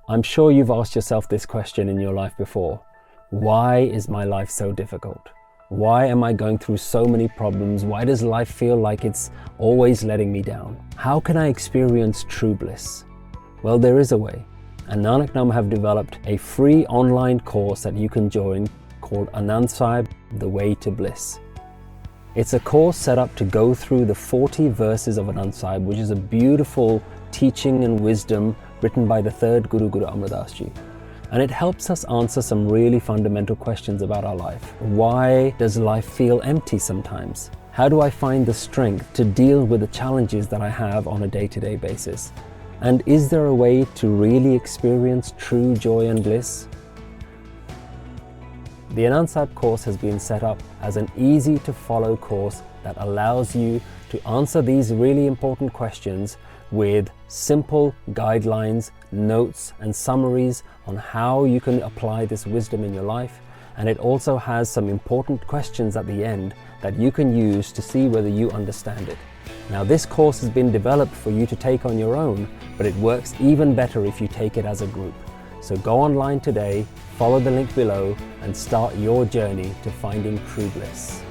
I'm sure you've asked yourself this question in your life before. Why is my life so difficult? Why am I going through so many problems? Why does life feel like it's always letting me down? How can I experience true bliss? Well, there is a way. And Nanak have developed a free online course that you can join called Anand Sahib, The Way to Bliss. It's a course set up to go through the 40 verses of Anand Sahib, which is a beautiful teaching and wisdom written by the third Guru, Guru Amar Das Ji. And it helps us answer some really fundamental questions about our life. Why does life feel empty sometimes? How do I find the strength to deal with the challenges that I have on a day-to-day basis? And is there a way to really experience true joy and bliss? The Anand Sahib course has been set up as an easy-to-follow course that allows you to answer these really important questions with simple guidelines, notes and summaries on how you can apply this wisdom in your life. And it also has some important questions at the end that you can use to see whether you understand it. Now, this course has been developed for you to take on your own, but it works even better if you take it as a group. So go online today, follow the link below and start your journey to finding true bliss.